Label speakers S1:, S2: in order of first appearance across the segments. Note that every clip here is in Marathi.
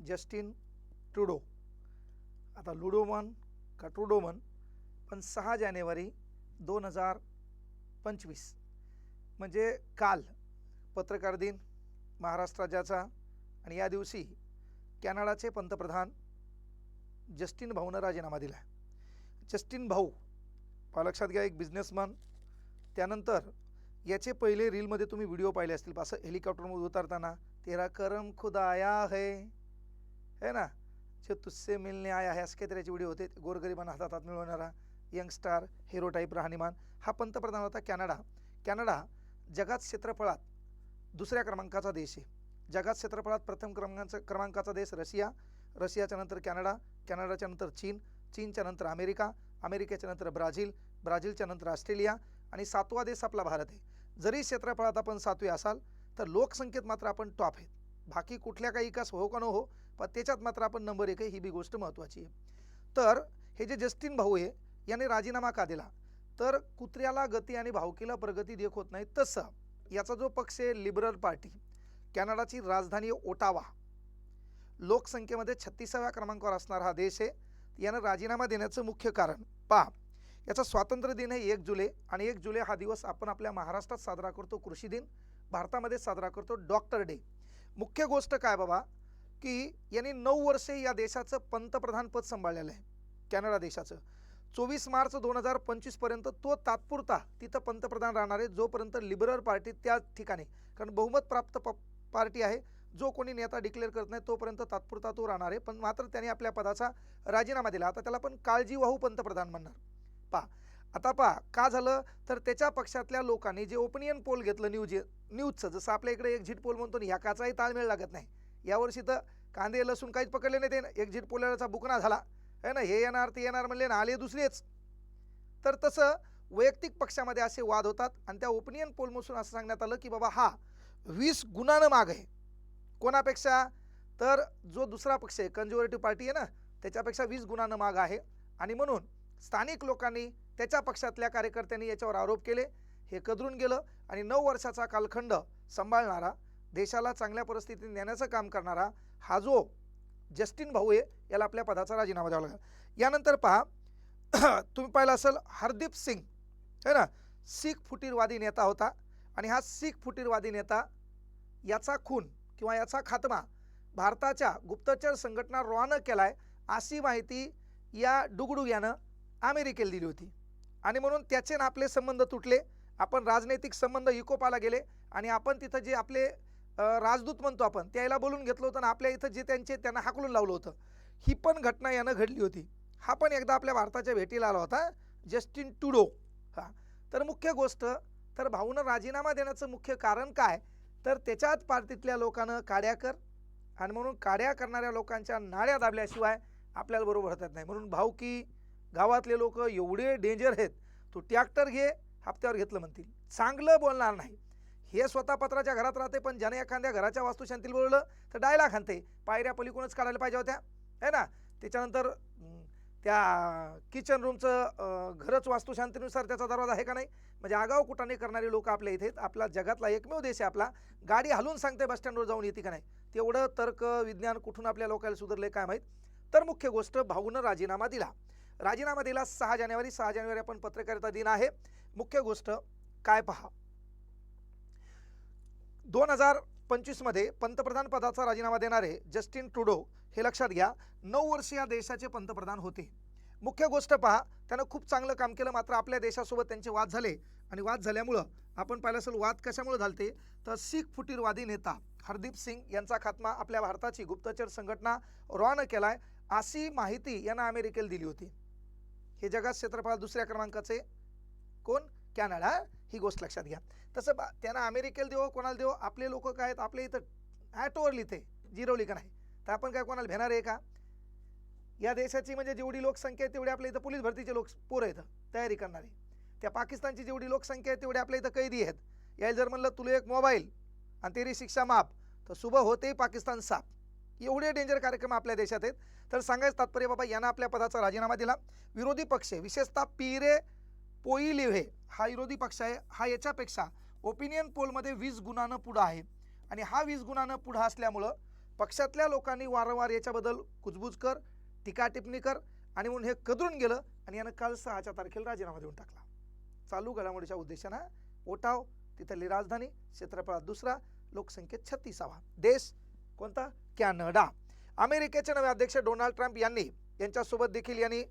S1: जस्टिन ट्रुडो, आता लुडो म्हण का ट्रुडो म्हण, पण 6 जानेवारी 2025 म्हणजे काल पत्रकार दिन महाराष्ट्र राज्याचा, आणि या दिवशी कॅनडाचे पंतप्रधान जस्टिन भाऊनं राजीनामा दिला. जस्टिन भाऊ लक्षात घ्या, एक बिझनेसमॅन. त्यानंतर याचे पहिले रीलमध्ये तुम्ही व्हिडिओ पाहिले असतील, असं हेलिकॉप्टरमध्ये उतरताना, तेरा करम खुदा आया है ना, जो तुझसे मिलने आया है, असे काहीतरी व्हिडिओ होते. गोरगरिबांना हातात मिळवणारा यंगस्टार हिरो टाईप राहणीमान हा पंतप्रधान होता. कॅनडा जगात क्षेत्रफळात दुसऱ्या क्रमांकाचा देश आहे. जगात क्षेत्रफळात प्रथम क्रमांकाचा देश रशियाच्या नंतर कॅनडाच्या नंतर चीनच्या नंतर अमेरिकेच्या नंतर ब्राझीलच्या नंतर ऑस्ट्रेलिया, आणि 7वा देश आपला भारत आहे. जरी क्षेत्रफळात आपण 7वे असाल तर लोकसंख्येत मात्र आपण टॉप आहेत. बाकी कुठल्या काही विकास हो का न हो, पण त्याच्यात मात्र आपण नंबर 1 आहे. ही बी गोष्ट महत्त्वाची आहे. तर हे जे जस्टिन भाऊ आहे याने राजीनामा का दिला, तर कुत्र्याला गती आणि भावकीला प्रगती देखत नाही तसं याचा जो पक्ष आहे लिबरल पार्टी, कॅनडाची राजधानी ओटावा, लोकसंख्येमध्ये 36व्या क्रमांकावर असणारा हा देश आहे. यानं राजीनामा देण्याचं मुख्य कारण पहा, याचा स्वातंत्र्य दिन आहे 1 जुलै, आणि 1 जुलै हा दिवस आपण आपल्या महाराष्ट्रात साजरा करतो कृषी दिन, भारतामध्ये साजरा करतो डॉक्टर डे. मुख्य गोष्ट काय बाबा, की यांनी 9 वर्षे या देशाचं पंतप्रधान पद सांभाळलेलं आहे. कॅनडा देशाचं 24 मार्च 2025 पर्यंत तो तात्पुरता तिथं पंतप्रधान राहणार आहे, जोपर्यंत लिबरल पार्टी त्या ठिकाणी, कारण बहुमत प्राप्त पार्टी आहे, जो कोणी नेता डिक्लेअर करत नाही तोपर्यंत तात्पुरता तो राहणार आहे. पण मात्र त्याने आपल्या पदाचा राजीनामा दिला. आता त्याला पण काळजीवाहू पंतप्रधान म्हणणार. आता का झालं, तर त्याच्या पक्षातल्या लोकांनी जे ओपिनियन पोल घेतलं न्यूजचं, जसं आपल्या इकडे एक्झिट पोल म्हणतो, ह्या काचाही ताळमेळ लागत नाही. यावर्षी तर कांदे लसूण काहीच पकडले नाही, ते एक्झिट पोलचा बुकना झाला आहे ना, हे येणार ते येणार म्हणले ना, आले दुसरेच. तर तसं वैयक्तिक पक्षामध्ये असे वाद होतात, आणि त्या ओपिनियन पोलमधून असं सांगण्यात आलं की बाबा हा 20 गुणानं माग आहे. कोणापेक्षा, तर जो दुसरा पक्ष आहे कन्झर्वेटिव्ह पार्टी आहे ना, त्याच्यापेक्षा 20 गुणानं माग आहे. आणि म्हणून स्थानिक लोकांनी, त्याच्या पक्षातल्या कार्यकर्त्यांनी याच्यावर आरोप केले. हे कदरून गेलं, आणि 9 वर्षाचा कालखंड सांभाळणारा, देशाला चांगल्या परिस्थितीत नेण्याचं काम करणारा हा जो जस्टिन भाऊ आहे, याला आपल्या पदाचा राजीनामा द्यावा लागला. यानंतर पहा, तुम्ही पाहिलं असेल हरदीप सिंग है ना, शीख फुटीरवादी नेता होता, आणि हा शीख फुटीरवादी नेता याचा खून किंवा याचा खात्मा भारताच्या गुप्तचर संघटना रॉनं केलाय, अशी माहिती या डुगडुग्यानं अमेरिकेला दिली होती. आणि म्हणून त्याचे ना आपले संबंध तुटले. आपण राजनैतिक संबंध इकोपाला गेले, आणि आपण तिथं जे आपले राजदूत म्हणतो आपण त्याला बोलून घेतलं होतं, आणि आपल्या इथं जे त्यांना हाकलून लावलं होतं. ही पण घटना यानं घडली होती. हा पण एकदा आपल्या भारताच्या भेटीला आला होता, जस्टिन ट्रुडो. तर मुख्य गोष्ट, तर भाऊनं राजीनामा देण्याचं मुख्य कारण काय, तर त्याच्याच पार्टीतल्या लोकांना काड्या कर, आणि म्हणून काड्या करणाऱ्या लोकांच्या नाड्या दाबल्याशिवाय आपल्याला बरोबर होत नाही. म्हणून भाऊ की गावातले लोक एवढे डेंजर आहेत, तू ट्रॅक्टर घे, हप्त्यावर घेतलं म्हणतील, चांगलं बोलणार नाही. हे स्वतः पत्राच्या घरात राहते, पण ज्याने एखाद्या घराच्या वास्तुशांतीला बोललं तर डायलॉग हाणते, पायऱ्या पलीकडूनच काढायला पाहिजे होत्या है ना. त्याच्यानंतर त्या किचन रूमचं घरच वास्तुशांतीनुसार त्याचा दरवाजा आहे का नाही, म्हणजे आगाव कुटाने करणारे लोक आपल्या इथे. आपला जगातला एकमेव देश आहे आपला, गाडी हलवून सांगते बस स्टँडवर जाऊन येते का नाही, तेवढं तर्क विज्ञान कुठून आपल्या लोकांना सुधारले काय माहीत. तर मुख्य गोष्ट, भाऊनं राजीनामा दिला 6 जानेवारी आपण पत्रकारिता दिन आहे. मुख्य गोष्ट काय पहा, 2025 मध्ये पंतप्रधान पदाचा राजीनामा देणारे जस्टिन ट्रुडो, हे लक्षात घ्या, 9 वर्ष या देशाचे पंतप्रधान होते. मुख्य गोष्ट पहा, त्यानं खूप चांगलं काम केलं. मात्र आपल्या देशासोबत त्यांचे वाद झाले, आणि वाद झाल्यामुळं आपण पाहिलं असेल वाद कशामुळे झालते, तर शीख फुटीरवादी नेता हरदीप सिंग यांचा खात्मा आपल्या भारताची गुप्तचर संघटना रॉनं केलाय, अशी माहिती यांना अमेरिकेला दिली होती. हे जगात क्षेत्रफळात दुसऱ्या क्रमांकाचे कोण, कॅनडा. ही गोष्ट लक्षात घ्या. तसं त्यांना अमेरिकेला देऊ कोणाला देऊ, आपले लोक काय आहेत, आपले इथं ॲटोवर लिहिते जिरवली का नाही, तर आपण काय कोणाला भेणार आहे का. या देशाची म्हणजे जेवढी लोकसंख्या आहे तेवढी आपल्या इथं पोलीस भरतीचे लोक पोरं आहेत तयारी करणारे. त्या पाकिस्तानची जेवढी लोकसंख्या आहे तेवढी आपल्या इथं कैदी आहेत. यायला जर म्हणलं तुला एक मोबाईल आणि तेरी शिक्षा माफ, तर सुबह होते पाकिस्तान साफ. एवढे डेंजर कार्यक्रम आपल्या देशात आहेत. तर सांगायचं तात्पर्य बाबा, यांना आपल्या पदाचा राजीनामा दिला. विरोधी पक्ष विशेषतः पीरे पोईलिव्हे हा विरोधी पक्ष आहे, हा याच्यापेक्षा ओपिनियन पोलमध्ये 20 गुणानं पुढं आहे. आणि हा 20 गुणानं पुढं असल्यामुळं पक्षातल्या लोकांनी वारंवार याच्याबद्दल कुजबूज कर, टीका टिप्पणी कर आणि म्हणून हे कदरून गेलं आणि यानं काल 6 तारखेला राजीनामा देऊन टाकला. चालू घडामोडीच्या उद्देशानं ओटाव, तिथली राजधानी, क्षेत्रफळात दुसरा, लोकसंख्येत 36वा देश कोणता? कॅनडा. अमेरिकेचे नवे अध्यक्ष डोनाल्ड ट्रम्प यांच्यासोबत देखील यांनी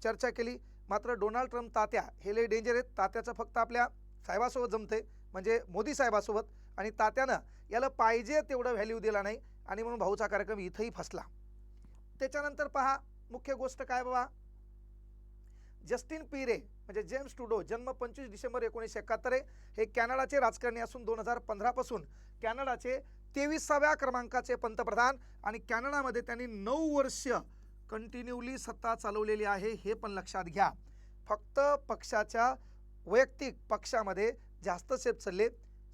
S1: चर्चा केली. मात्र डोनाल्ड ट्रम्प तात्या हे लय डेंजर आहेत. तात्याचं फक्त आपल्या साहेबासोबत जमते, म्हणजे मोदी साहेबासोबत, आणि तात्यानं याला पाहिजे तेवढं व्हॅल्यू दिला नाही आणि म्हणून भाऊचा कार्यक्रम इथंही फसला. त्याच्यानंतर पहा मुख्य गोष्ट काय बाबा, जस्टिन पिरे म्हणजे जेम्स ट्रुडो, जन्म 25 डिसेंबर 1971 आहे. हे कॅनडाचे राजकारणी असून 2015 पासून कॅनडाचे 23व्या क्रमांकाचे पंतप्रधान आणि कॅनडामध्ये त्यांनी 9 वर्ष कंटिन्यूली सत्ता चालवलेली आहे. हे पण लक्षात घ्या. फक्त पक्षाच्या वैयक्तिक पक्षामध्ये जास्त सेफ चालले,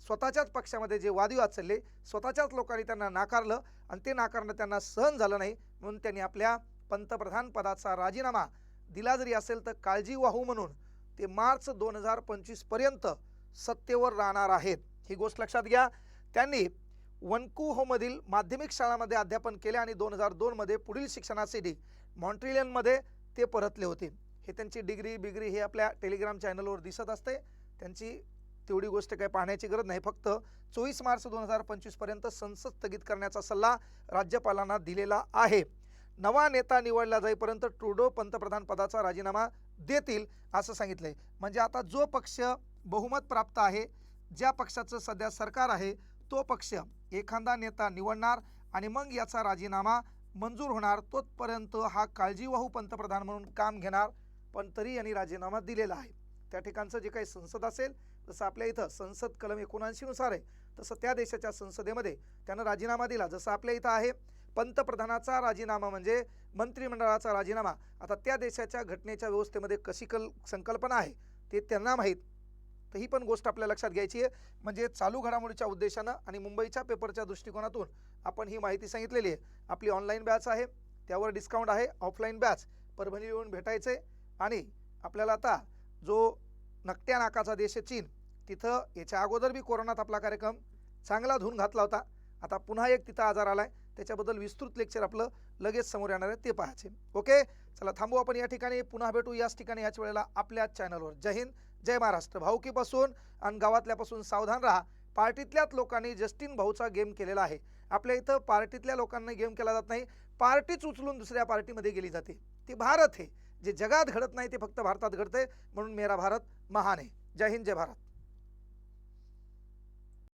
S1: स्वतःच्याच पक्षामध्ये जे वादविवाद चालले, स्वतःच्याच लोकांनी त्यांना नाकारलं आणि ते नाकारणं त्यांना सहन झालं नाही, म्हणून त्यांनी आपल्या पंतप्रधान पदाचा राजीनामा दिला जरी असेल तर काळजीवाहू म्हणून ते मार्च 2025 पर्यंत सत्तेवर राहणार आहेत. ही गोष्ट लक्षात घ्या. त्यांनी वनकूव्होमधील माध्यमिक शाळांमध्ये अध्यापन केले आणि 2002 मध्ये पुढील शिक्षणासाठी मॉन्ट्रियलमध्ये ते परतले होते. हे त्यांची डिग्री हे आपल्या टेलिग्राम चॅनलवर दिसत असते. त्यांची तेवढी गोष्ट काही पाहण्याची गरज नाही. फक्त 24 मार्च 2025 पर्यंत संसद स्थगित करण्याचा सल्ला राज्यपालांना दिलेला आहे. नवा नेता निवडला जाईपर्यंत ट्रुडो पंतप्रधान पदाचा राजीनामा देतील असं सांगितलंय. म्हणजे आता जो पक्ष बहुमत प्राप्त आहे, ज्या पक्षाचं सध्या सरकार आहे, तो पक्ष एखादा नेता निवडणार आणि मग याचा राजीनामा मंजूर होणार. तोपर्यंत हा काळजीवाहू पंतप्रधान म्हणून काम घेणार. पण तरी यांनी राजीनामा दिलेला आहे. त्या ठिकाणचं जे काही संसद असेल, जसं आपल्या इथं संसद कलम 79 नुसार आहे, तसं त्या देशाच्या संसदेमध्ये त्यानं राजीनामा दिला. जसं आपल्या इथं आहे पंतप्रधानाचा राजीनामा म्हणजे मंत्रिमंडळाचा राजीनामा. आता त्या देशाच्या घटनेच्या व्यवस्थेमध्ये कशी संकल्पना आहे ते त्यांना माहीत. तर ही पण गोष्ट आपल्या लक्षात घ्यायची आहे. म्हणजे चालू घडामोडीच्या उद्देशानं आणि मुंबईच्या पेपरच्या दृष्टिकोनातून आपण ही माहिती सांगितलेली आहे. आपली ऑनलाईन बॅच आहे, त्यावर डिस्काउंट आहे. ऑफलाईन बॅच परभणी येऊन भेटायचे आणि आपल्याला आता जो नकट्या नाकाचा देश आहे चीन, तिथं याच्या अगोदर बी कोरोनात आपला कार्यक्रम चांगला धून घातला होता. आता पुन्हा एक तिथं आजार आलाय, त्याच्याबद्दल विस्तृत लेक्चर आपलं लगेच समोर येणार आहे, ते पाहायचे. ओके, चला थांबू आपण या ठिकाणी. पुन्हा भेटू याच ठिकाणी याच वेळेला आपल्या चॅनलवर. जय हिंद, जय महाराष्ट्र. भाऊकीपासून आणि गावातल्यापासून सावधान राहा. पार्टीतल्याच लोकांनी जस्टिन भाऊचा गेम केलेला आहे. आपल्या इथं पार्टीतल्या लोकांना गेम केला जात नाही, पार्टीच उचलून दुसऱ्या पार्टीमध्ये गेली जाते. ती भारत आहे. जे जगात घडत नाही ते फक्त भारतात घडते, म्हणून मेरा भारत महान आहे. जय हिंद, जय भारत.